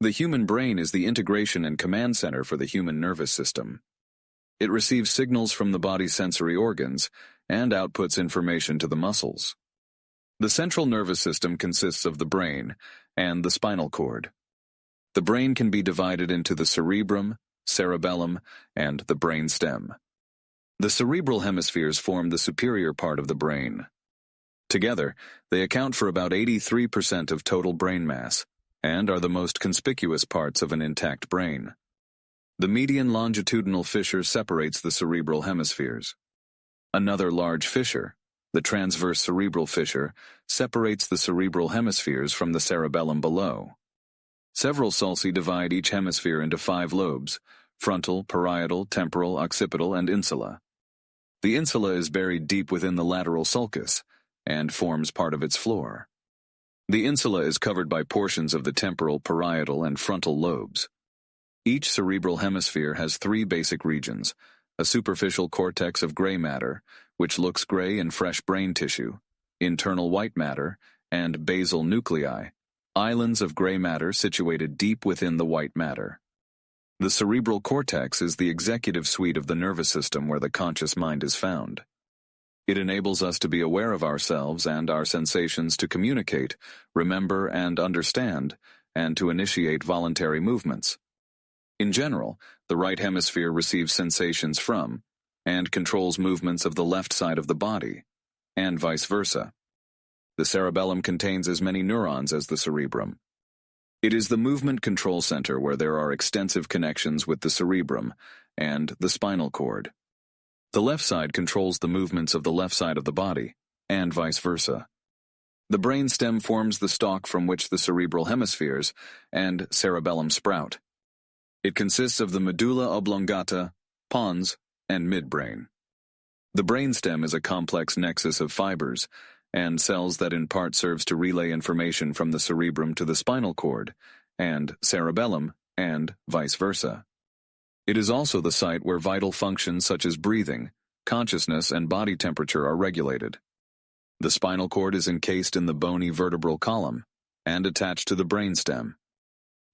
The human brain is the integration and command center for the human nervous system. It receives signals from the body's sensory organs and outputs information to the muscles. The central nervous system consists of the brain and the spinal cord. The brain can be divided into the cerebrum, cerebellum, and the brain stem. The cerebral hemispheres form the superior part of the brain. Together, they account for about 83% of total brain mass and are the most conspicuous parts of an intact brain. The median longitudinal fissure separates the cerebral hemispheres. Another large fissure, the transverse cerebral fissure, separates the cerebral hemispheres from the cerebellum below. Several sulci divide each hemisphere into 5 lobes: frontal, parietal, temporal, occipital, and insula. The insula is buried deep within the lateral sulcus and forms part of its floor. The insula is covered by portions of the temporal, parietal, and frontal lobes. Each cerebral hemisphere has 3 basic regions: a superficial cortex of gray matter, which looks gray in fresh brain tissue, internal white matter, and basal nuclei, islands of gray matter situated deep within the white matter. The cerebral cortex is the executive suite of the nervous system where the conscious mind is found. It enables us to be aware of ourselves and our sensations, to communicate, remember, and understand, and to initiate voluntary movements. In general, the right hemisphere receives sensations from and controls movements of the left side of the body, and vice versa. The cerebellum contains as many neurons as the cerebrum. It is the movement control center where there are extensive connections with the cerebrum and the spinal cord. The left side controls the movements of the left side of the body, and vice versa. The brain stem forms the stalk from which the cerebral hemispheres and cerebellum sprout. It consists of the medulla oblongata, pons, and midbrain. The brainstem is a complex nexus of fibers and cells that in part serves to relay information from the cerebrum to the spinal cord and cerebellum, and vice versa. It is also the site where vital functions such as breathing, consciousness, and body temperature are regulated. The spinal cord is encased in the bony vertebral column and attached to the brainstem.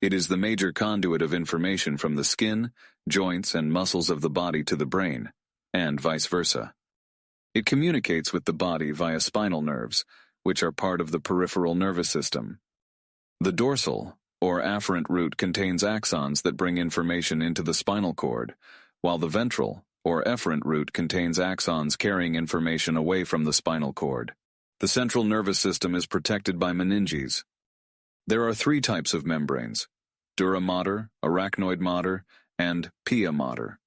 It is the major conduit of information from the skin, joints, and muscles of the body to the brain, and vice versa. It communicates with the body via spinal nerves, which are part of the peripheral nervous system. The dorsal, or afferent root contains axons that bring information into the spinal cord, while the ventral, or efferent root contains axons carrying information away from the spinal cord. The central nervous system is protected by meninges. There are 3 types of membranes: dura mater, arachnoid mater, and pia mater.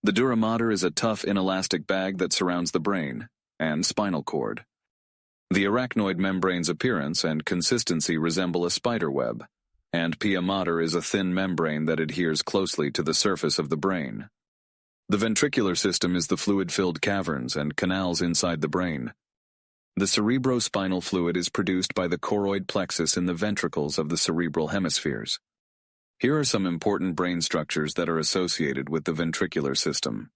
The dura mater is a tough inelastic bag that surrounds the brain and spinal cord. The arachnoid membrane's appearance and consistency resemble a spider web, and pia mater is a thin membrane that adheres closely to the surface of the brain. The ventricular system is the fluid-filled caverns and canals inside the brain. The cerebrospinal fluid is produced by the choroid plexus in the ventricles of the cerebral hemispheres. Here are some important brain structures that are associated with the ventricular system.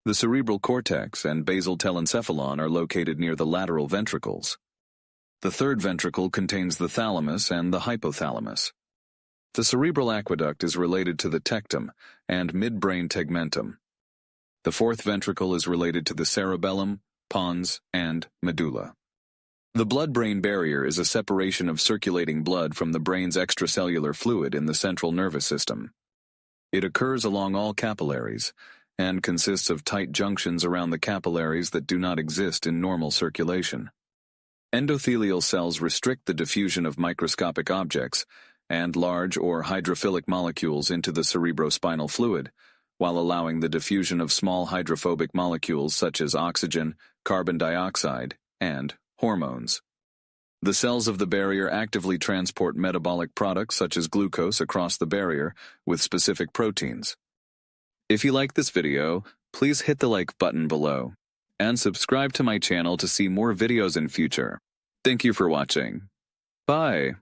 The cerebral cortex and basal telencephalon are located near the lateral ventricles. The third ventricle contains the thalamus and the hypothalamus. The cerebral aqueduct is related to the tectum and midbrain tegmentum. The fourth ventricle is related to the cerebellum, pons, and medulla. The blood-brain barrier is a separation of circulating blood from the brain's extracellular fluid in the central nervous system. It occurs along all capillaries and consists of tight junctions around the capillaries that do not exist in normal circulation. Endothelial cells restrict the diffusion of microscopic objects and large or hydrophilic molecules into the cerebrospinal fluid, while allowing the diffusion of small hydrophobic molecules such as oxygen, carbon dioxide, and hormones. The cells of the barrier actively transport metabolic products such as glucose across the barrier with specific proteins. If you like this video, please hit the like button below and subscribe to my channel to see more videos in future. Thank you for watching. Bye.